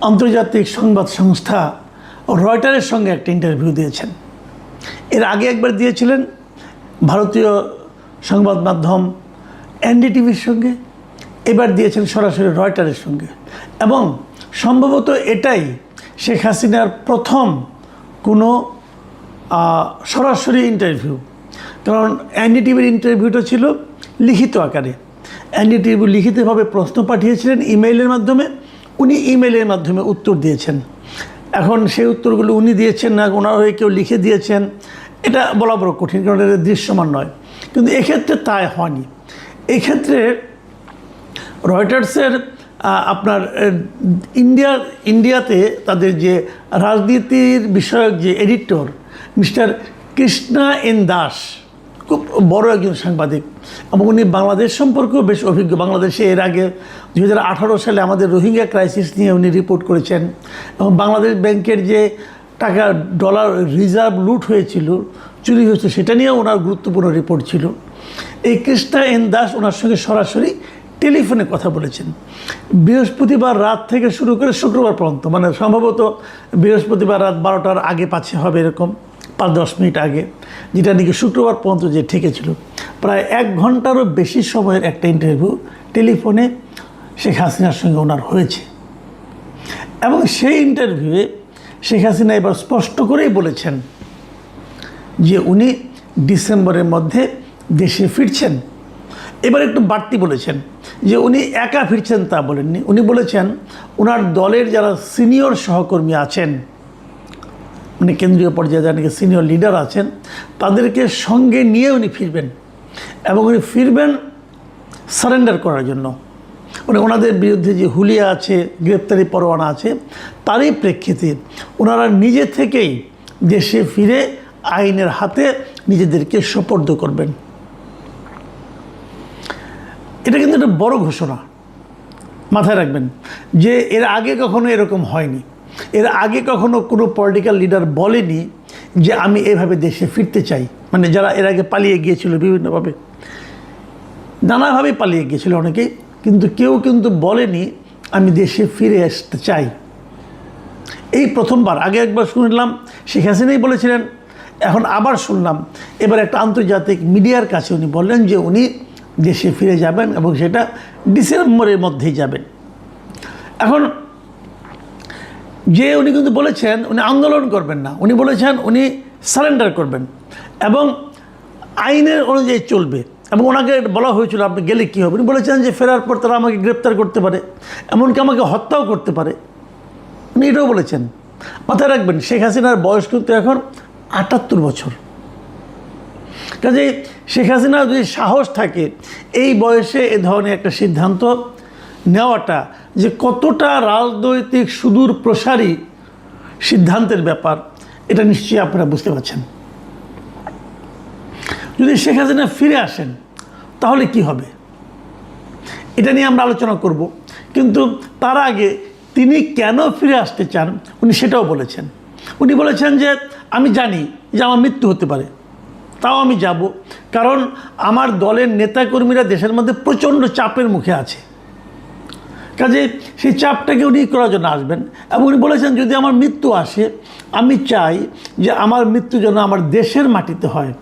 আন্তর্জাতিক সংবাদ সংস্থা রয়টারের সঙ্গে একটা ইন্টারভিউ দিয়েছেন। এর আগে একবার দিয়েছিলেন ভারতীয় সংবাদ মাধ্যম এনডিটিভির সঙ্গে, এবার দিয়েছেন সরাসরি রয়টারের সঙ্গে। এবং সম্ভবত এটাই শেখ হাসিনার প্রথম কোনো সরাসরি ইন্টারভিউ। কারণ এনডিটিভির ইন্টারভিউটা ছিল লিখিত আকারে। এনডিটিভি লিখিতভাবে প্রশ্ন পাঠিয়েছিলেন ইমেইলের মাধ্যমে, উনি ইমেইলের মাধ্যমে উত্তর দিয়েছেন। এখন সেই উত্তরগুলো উনি দিয়েছেন না ওনার হয়ে কেউ লিখে দিয়েছেন, এটা বলা বড় কঠিন, কারণ এটা দৃশ্যমান নয়। কিন্তু এক্ষেত্রে তাই হয়নি। এক্ষেত্রে রয়টার্সের আপনার ইন্ডিয়াতে তাদের যে রাজনীতির বিষয়ক যে editor mister Krishna N Das, খুব বড় একজন সাংবাদিক এবং উনি বাংলাদেশ সম্পর্কেও বেশ অভিজ্ঞ। বাংলাদেশে এর আগে 2018 সালে আমাদের রোহিঙ্গা ক্রাইসিস নিয়ে উনি রিপোর্ট করেছেন এবং বাংলাদেশ ব্যাংকের যে টাকা ডলার রিজার্ভ লুট হয়েছিল, চুরি হয়েছে, সেটা নিয়েও ওনার গুরুত্বপূর্ণ রিপোর্ট ছিল। এই কৃষ্ণা এন দাস ওনার সঙ্গে সরাসরি টেলিফোনে কথা বলেছেন বৃহস্পতিবার রাত থেকে শুরু করে শুক্রবার পর্যন্ত, মানে সম্ভবত বৃহস্পতিবার রাত 12টার আগে পাচ্ছে হবে, এরকম 5-10 মিনিট আগে, যেটা নাকি শুক্রবার পর্যন্ত যে ঠেকেছিল। প্রায় 1 ঘন্টারও বেশি সময়ের একটা ইন্টারভিউ টেলিফোনে শেখ হাসিনার সঙ্গে ওনার হয়েছে। এবং সেই ইন্টারভিউয়ে শেখ হাসিনা এবার স্পষ্ট করেই বলেছেন যে উনি ডিসেম্বরের মধ্যে দেশে ফিরছেন। এবার একটু বাড়তি বলেছেন যে উনি একা ফিরছেন তা বলেননি, উনি বলেছেন ওনার দলের যারা সিনিয়র সহকর্মী আছেন, মানে কেন্দ্রীয় পর্যায়ে যারা নাকি সিনিয়র লিডার আছেন, তাদেরকে সঙ্গে নিয়ে উনি ফিরবেন এবং উনি ফিরবেন সারেন্ডার করার জন্য। মানে ওনাদের বিরুদ্ধে যে হুলিয়া আছে, গ্রেপ্তারি পরোয়ানা আছে, তারই প্রেক্ষিতে ওনারা নিজে থেকেই দেশে ফিরে আইনের হাতে নিজেদেরকে সোপর্দ করবেন। এটা কিন্তু একটা বড় ঘোষণা, মাথায় রাখবেন যে এর আগে কখনো এরকম হয়নি। এর আগে কখনো কোনো পলিটিক্যাল লিডার বলেনি যে আমি এভাবে দেশে ফিরতে চাই। মানে যারা এর আগে পালিয়ে গিয়েছিল বিভিন্নভাবে, নানাভাবে পালিয়ে গিয়েছিল অনেকেই, কিন্তু কেউ কিন্তু বলেনি আমি দেশে ফিরে আসতে চাই। এই প্রথমবার, আগে একবার শুনলাম শেখ হাসিনাই বলেছিলেন, এখন আবার শুনলাম এবার একটা আন্তর্জাতিক মিডিয়ার কাছে উনি বললেন যে উনি দেশে ফিরে যাবেন এবং সেটা ডিসেম্বরের মধ্যেই যাবেন। এখন যে উনি কিন্তু বলেছেন উনি আন্দোলন করবেন না, উনি বলেছেন উনি সারেন্ডার করবেন এবং আইনের অনুযায়ী চলবে। এবং ওনাকে বলা হয়েছিল আপনি গেলে কী হবে, উনি বলেছেন যে ফেরার পর তারা আমাকে গ্রেপ্তার করতে পারে, এমনকি আমাকে হত্যাও করতে পারে, উনি এটাও বলেছেন। মাথায় রাখবেন শেখ হাসিনার বয়স কিন্তু এখন 78 বছর। কাজেই শেখ হাসিনার যদি সাহস থাকে এই বয়সে এ ধরনের একটা সিদ্ধান্ত নেওয়াটা যে কতটা রাজনৈতিক সুদূর প্রসারী সিদ্ধান্তের ব্যাপার, এটা নিশ্চয়ই আপনারা বুঝতে পারছেন। যদি শেখ হাসিনা ফিরে আসেন তাহলে কি হবে, এটা নিয়ে আমরা আলোচনা করব। কিন্তু তার আগে তিনি কেন ফিরে আসতে চান উনি সেটাও বলেছেন। উনি বলেছেন যে আমি জানি যে আমার মৃত্যু হতে পারে, তাও আমি যাব, কারণ আমার দলের নেতাকর্মীরা দেশের মধ্যে প্রচণ্ড চাপের মুখে আছে। কাজে সেই চাপটাকে উনি করার জন্য আসবেন। এবং উনি বলেছেন যদি আমার মৃত্যু আসে, আমি চাই যে আমার মৃত্যু যেন আমার দেশের মাটিতে হয়,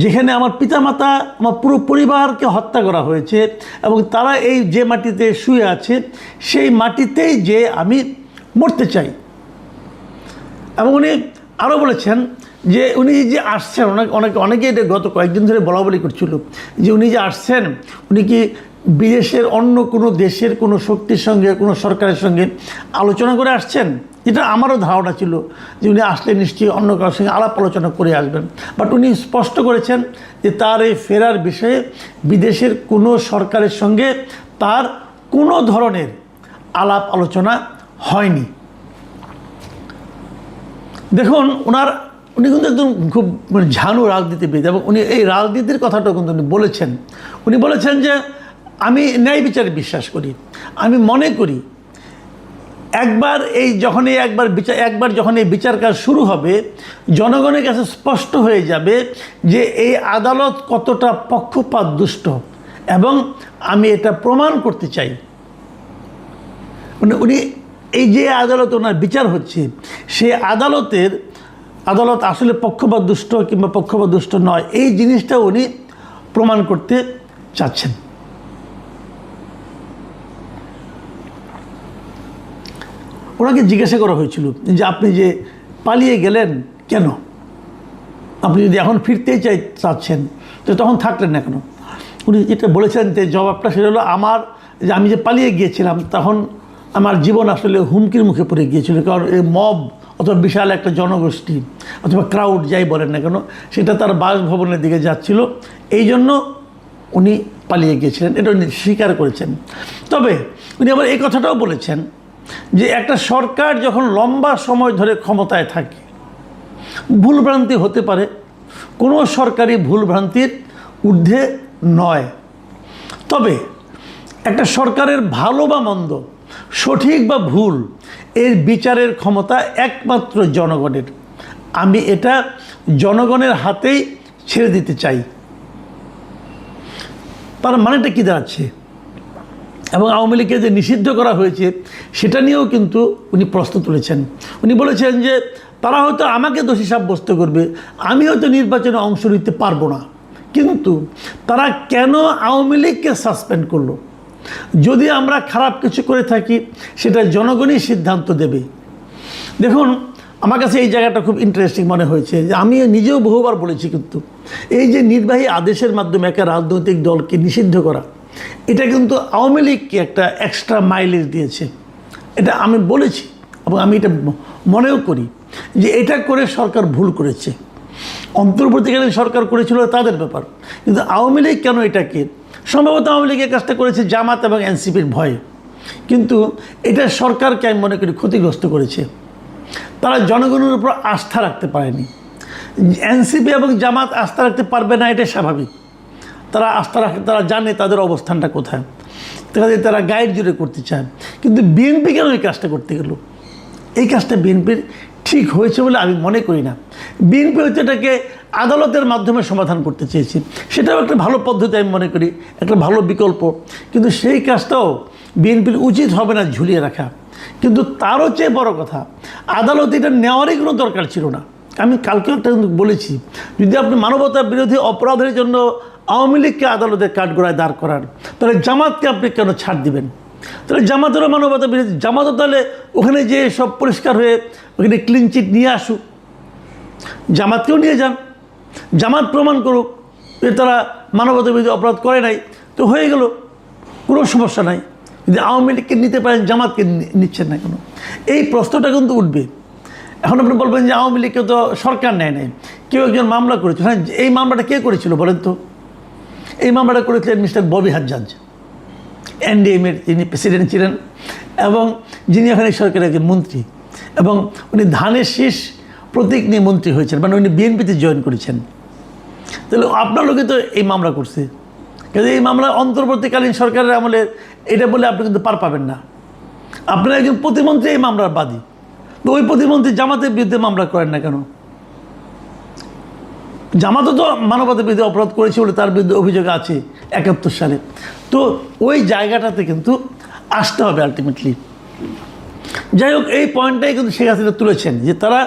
যেখানে আমার পিতামাতা, আমার পুরো পরিবারকে হত্যা করা হয়েছে এবং তারা এই যে মাটিতে শুয়ে আছে সেই মাটিতেই যে আমি মরতে চাই। এবং উনি আরও বলেছেন যে উনি যে আসছেন, অনেকে এটা গত কয়েকদিন ধরে বলা বলি করছিল যে উনি যে আসছেন উনি কি বিদেশের অন্য কোনো দেশের কোনো শক্তির সঙ্গে, কোনো সরকারের সঙ্গে আলোচনা করে আসছেন, যেটা আমারও ধারণা ছিল যে উনি আসলে নিশ্চয়ই অন্য কারোর সঙ্গে আলাপ আলোচনা করে আসবেন। বাট উনি স্পষ্ট করেছেন যে তার এই ফেরার বিষয়ে বিদেশের কোনো সরকারের সঙ্গে তার কোনো ধরনের আলাপ আলোচনা হয়নি। দেখুন উনি কিন্তু একদম খুব ঝানু রাজনীতিবিদ এবং উনি এই রাজনীতির কথাটাও কিন্তু উনি বলেছেন। উনি বলেছেন যে আমি ন্যায় বিচারে বিশ্বাস করি, আমি মনে করি একবার যখন এই বিচার কাজ শুরু হবে জনগণের কাছে স্পষ্ট হয়ে যাবে যে এই আদালত কতটা পক্ষপাত দুষ্ট, এবং আমি এটা প্রমাণ করতে চাই। উনি এই যে আদালত ওনার বিচার হচ্ছে, সেই আদালত আসলে পক্ষপাতদুষ্ট কিংবা পক্ষপাতদুষ্ট নয়, এই জিনিসটা উনি প্রমাণ করতে চাচ্ছেন। ওনাকে জিজ্ঞাসা করা হয়েছিল যে আপনি যে পালিয়ে গেলেন কেন, আপনি যদি এখন ফিরতেই চাচ্ছেন তো তখন থাকলেন না কেন। উনি যেটা বলেছেন যে জবাবটা সেটা হলো আমি যে পালিয়ে গিয়েছিলাম তখন আমার জীবন আসলে হুমকির মুখে পড়ে গিয়েছিল, কারণ এই মব অথবা বিশাল একটা জনগোষ্ঠী অথবা ক্রাউড যাই বলেন না কেন সেটা তার বাসভবনের দিকে যাচ্ছিল, এই জন্য উনি পালিয়ে গিয়েছিলেন, এটা উনি স্বীকার করেছেন। তবে উনি আবার এই কথাটাও বলেছেন যে একটা সরকার যখন লম্বা সময় ধরে ক্ষমতায় থাকে ভুলভ্রান্তি হতে পারে, কোনো সরকারি ভুলভ্রান্তির ঊর্ধ্বে নয়। তবে একটা সরকারের ভালো বা মন্দ, সঠিক বা ভুল, এর বিচারের ক্ষমতা একমাত্র জনগণের। আমি এটা জনগণের হাতেই ছেড়ে দিতে চাই। তার মানেটা কী দাঁড়াচ্ছে? এবং আওয়ামী লীগকে যে নিষিদ্ধ করা হয়েছে সেটা নিয়েও কিন্তু উনি প্রশ্ন তুলেছেন। উনি বলেছেন যে তারা হয়তো আমাকে দোষী সাব্যস্ত করবে, আমি হয়তো নির্বাচনে অংশ নিতে পারবো না, কিন্তু তারা কেন আওয়ামী লীগকে সাসপেন্ড করলো? যদি আমরা খারাপ কিছু করে থাকি সেটা জনগণই সিদ্ধান্ত দেবে। দেখুন, আমার কাছে এই জায়গাটা খুব ইন্টারেস্টিং মনে হয়েছে যে আমি নিজেও বহুবার বলেছি, কিন্তু এই যে নির্বাহী আদেশের মাধ্যমে একটা রাজনৈতিক দলকে নিষিদ্ধ করা, এটা কিন্তু আওয়ামী লীগকে একটা এক্সট্রা মাইলেজ দিয়েছে। এটা আমি বলেছি এবং আমি এটা মনেও করি যে এটা করে সরকার ভুল করেছে। অন্তর্বর্তীকালীন সরকার করেছিল তাদের ব্যাপার, কিন্তু আওয়ামী লীগ কেন এটাকে, সম্ভবত আওয়ামী লীগের কাজটা করেছে জামাত এবং এনসিপির ভয়ে, কিন্তু এটা সরকারকে আমি মনে করি ক্ষতিগ্রস্ত করেছে। তারা জনগণের উপর আস্থা রাখতে পারেনি। এনসিপি এবং জামাত আস্থা রাখতে পারবে না, এটা স্বাভাবিক। তারা আস্থা রাখে, তারা জানে তাদের অবস্থানটা কোথায়, তারা গাইড জুড়ে করতে চায়। কিন্তু বিএনপি কেন এই কাজটা করতে গেল? এই কাজটা বিএনপির ঠিক হয়েছে বলে আমি মনে করি না। বিএনপি হয়তো এটাকে আদালতের মাধ্যমে সমাধান করতে চেয়েছি, সেটাও একটা ভালো পদ্ধতি আমি মনে করি, একটা ভালো বিকল্প, কিন্তু সেই কাজটাও বিএনপির উচিত হবে না ঝুলিয়ে রাখা। কিন্তু তারও চেয়ে বড় কথা, আদালত এটা নেওয়ারই কোনো দরকার ছিল না। আমি কালকে একটা কিন্তু বলেছি, যদি আপনি মানবতা বিরোধী অপরাধের জন্য আওয়ামী লীগকে আদালতের কাঠগড়ায় দাঁড় করান, তাহলে জামাতকে আপনি কেন ছাড় দিবেন? তাহলে জামাতেরও মানবতা বিরোধী, জামাতও তাহলে ওখানে যে সব পরিষ্কার হয়ে ওখানে ক্লিন চিট নিয়ে আসুক, জামাতকেও নিয়ে যান, জামাত প্রমাণ করুক যে তারা মানবতা বিরোধী অপরাধ করে নাই, তো হয়ে গেল, কোনো সমস্যা নাই। যদি আওয়ামী লীগকে নিতে পারেন, জামাতকে নিচ্ছেন না কেন? এই প্রশ্নটা কিন্তু উঠবে। এখন আপনি বলবেন যে আওয়ামী লীগকে তো সরকার নেয় নাই, কেউ একজন মামলা করেছিল। হ্যাঁ, এই মামলাটা কে করেছিল বলেন তো? এই মামলাটা করেছিলেন মিস্টার ববি হাজ্জাজ, এনডিএমের যিনি প্রেসিডেন্ট ছিলেন এবং যিনি এখানে সরকারের একজন মন্ত্রী, এবং উনি ধানের শীষ প্রতীক নিয়ে মন্ত্রী হয়েছেন, মানে উনি বিএনপিতে জয়েন করেছেন। তাহলে আপনার লোকে তো এই মামলা করছে, কিন্তু এই মামলা অন্তর্বর্তীকালীন সরকারের আমলে, এটা বলে আপনি কিন্তু পার পাবেন না। আপনার একজন প্রতিমন্ত্রী এই মামলার বাদী, তো ওই প্রতিমন্ত্রী জামাতের বিরুদ্ধে মামলা করেন না কেন? জামাতও তো মানবতা বিরোধী অপরাধ করেছে বলে তার বিরুদ্ধে অভিযোগ আছে 71 সালে। তো ওই জায়গাটাতে কিন্তু আসতে হবে আলটিমেটলি। যাই হোক, এই পয়েন্টটাই কিন্তু শেখ হাসিনা তুলেছেন যে তারা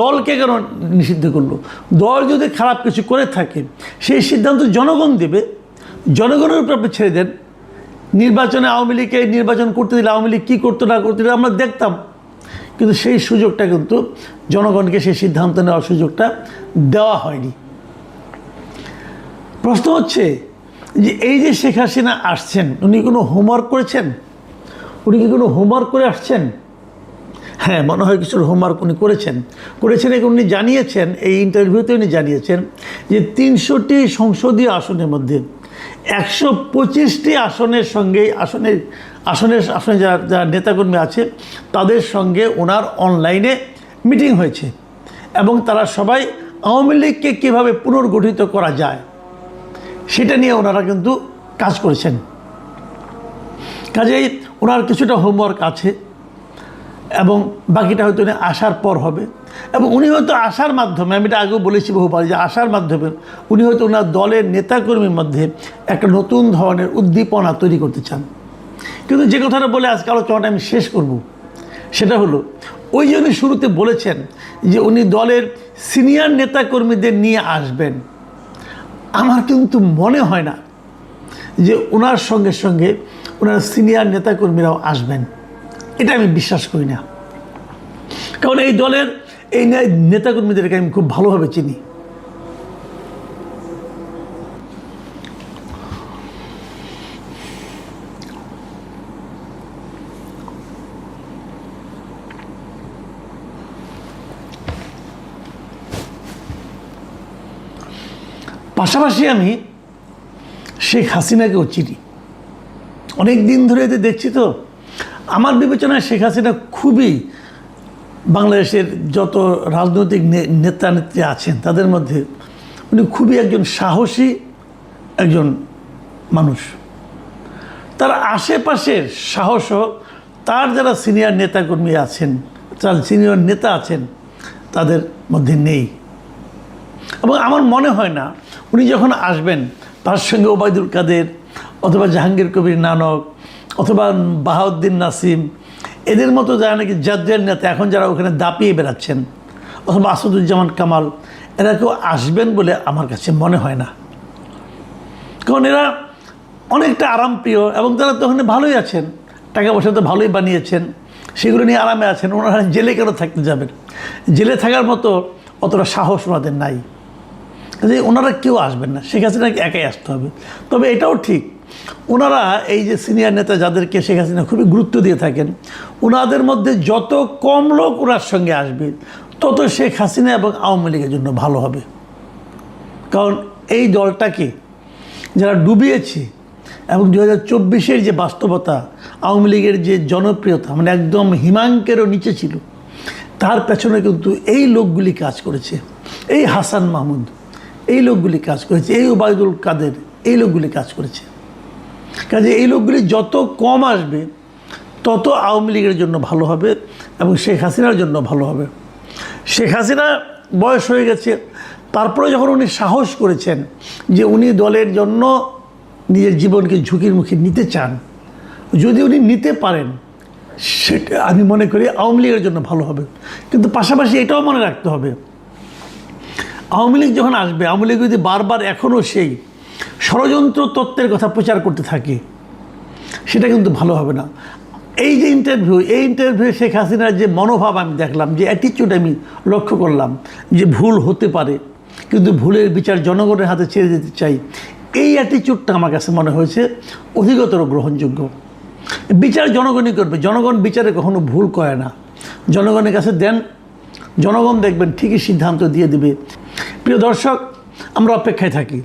দলকে কেন নিষিদ্ধ করলো। দল যদি খারাপ কিছু করে থাকে সেই সিদ্ধান্ত জনগণ দেবে, জনগণের উপর আপনি ছেড়ে দেন। নির্বাচনে আওয়ামী লীগকে নির্বাচন করতে দিলে আওয়ামী লীগ কী করতো না করতে দিলে আমরা দেখতাম, কিন্তু সেই সুযোগটা কিন্তু জনগণকে সেই সিদ্ধান্ত নেওয়ার সুযোগটা দেওয়া হয়নি। প্রশ্ন হচ্ছে যে এই যে শেখ হাসিনা আসছেন, উনি কোনো হোমওয়ার্ক করেছেন? উনি কি কোনো হোমওয়ার্ক করে আসছেন? হ্যাঁ, মনে হয় কিছু হোমওয়ার্ক উনি করেছেন। উনি জানিয়েছেন, এই ইন্টারভিউতে উনি জানিয়েছেন যে 300টি সংসদীয় আসনের মধ্যে 125টি আসনের সঙ্গে আসনে যারা নেতাকর্মী আছে তাদের সঙ্গে ওনার অনলাইনে মিটিং হয়েছে, এবং তারা সবাই আওয়ামী লীগকে কীভাবে পুনর্গঠিত করা যায় সেটা নিয়ে ওনারা কিন্তু কাজ করেছেন। কাজেই ওনার কিছুটা হোমওয়ার্ক আছে, এবং বাকিটা হয়তো উনি আসার পর হবে। এবং উনি হয়তো আসার মাধ্যমে, আমি এটা আগেও বলেছি বহুবার, যে আসার মাধ্যমে উনি হয়তো ওনার দলের নেতাকর্মীর মধ্যে একটা নতুন ধরনের উদ্দীপনা তৈরি করতে চান। কিন্তু যে কথাটা বলে আজকে আলোচনাটা আমি শেষ করব, সেটা হলো ওই জন্য শুরুতে বলেছেন যে উনি দলের সিনিয়র নেতাকর্মীদের নিয়ে আসবেন। আমার কিন্তু মনে হয় না যে ওনার সঙ্গে সঙ্গে ওনার সিনিয়র নেতাকর্মীরাও আসবেন, এটা আমি বিশ্বাস করি না। কারণ এই দলের এই নেতাকর্মীদেরকে আমি খুব ভালোভাবে চিনি। পাশাপাশি আমি শেখ হাসিনাকেও চিনি, অনেক দিন ধরে এতে দেখছি। তো আমার বিবেচনায় শেখ হাসিনা খুবই বাংলাদেশের যত রাজনৈতিক নেতা নেত্রী আছেন তাদের মধ্যে উনি খুবই একজন সাহসী একজন মানুষ। তার আশেপাশের সাহসও তার যারা সিনিয়র নেতাকর্মী আছেন, যারা সিনিয়র নেতা আছেন তাদের মধ্যে নেই। এবং আমার মনে হয় না উনি যখন আসবেন তার সঙ্গে ওবায়দুল কাদের অথবা জাহাঙ্গীর কবির নানক অথবা বাহাউদ্দিন নাসিম এদের মতো যারা নাকি জাতীয় নেতা এখন যারা ওখানে দাপিয়ে বেড়াচ্ছেন, অথবা আসাদুজ্জামান কামাল, এরা কেউ আসবেন বলে আমার কাছে মনে হয় না। কারণ এরা অনেকটা আরামপ্রিয় এবং তারা তো ওখানে ভালোই আছেন, টাকা পয়সা তো ভালোই বানিয়েছেন, সেগুলো নিয়ে আরামে আছেন। ওনারা জেলে কেন থাকতে যাবেন? জেলে থাকার মতো অতটা সাহস ওনাদের নাই, যে ওনারা কেউ আসবেন না, শেখ হাসিনাকে একাই আসতে হবে। তবে এটাও ঠিক, ওনারা এই যে সিনিয়র নেতা যাদেরকে শেখ হাসিনা খুবই গুরুত্ব দিয়ে থাকেন, ওনাদের মধ্যে যত কম লোক ওনার সঙ্গে আসবে তত শেখ হাসিনা এবং আওয়ামী লীগের জন্য ভালো হবে। কারণ এই দলটাকে যারা ডুবিয়েছে এবং 2024-এর যে বাস্তবতা, আওয়ামী লীগের যে জনপ্রিয়তা মানে একদম হিমাঙ্কেরও নিচে ছিল, তার পেছনে কিন্তু এই লোকগুলি কাজ করেছে। এই হাসান মাহমুদ, এই লোকগুলি কাজ করেছে, এই ওবায়দুল কাদের, এই লোকগুলি কাজ করেছে। কাজে এই লোকগুলি যত কম আসবে তত আওয়ামী লীগের জন্য ভালো হবে এবং শেখ হাসিনার জন্য ভালো হবে। শেখ হাসিনা বয়স হয়ে গেছে, তারপরে যখন উনি সাহস করেছেন যে উনি দলের জন্য নিজের জীবনকে ঝুঁকির মুখে নিতে চান, যদি উনি নিতে পারেন সেটা আমি মনে করি আওয়ামী লীগের জন্য ভালো হবে। কিন্তু পাশাপাশি এটাও মনে রাখতে হবে, আওয়ামী লীগ যখন আসবে, আওয়ামী লীগ যদি বারবার এখনও সেই ষড়যন্ত্র তত্ত্বের কথা প্রচার করতে থাকে, সেটা কিন্তু ভালো হবে না। এই যে ইন্টারভিউ শেখ হাসিনার যে মনোভাব আমি দেখলাম, যে অ্যাটিটিউড আমি লক্ষ্য করলাম, যে ভুল হতে পারে কিন্তু ভুলের বিচার জনগণের হাতে ছেড়ে দিতে চাই, এই অ্যাটিটিউডটা আমার কাছে মনে হয়েছে অধিকতর গ্রহণযোগ্য। বিচার জনগণই করবে, জনগণ বিচারে কখনো ভুল করে না। জনগণের কাছে দেন, জনগণ দেখবেন ঠিকই সিদ্ধান্ত দিয়ে দিবে। প্রিয় দর্শক, আমরা অপেক্ষায় থাকি।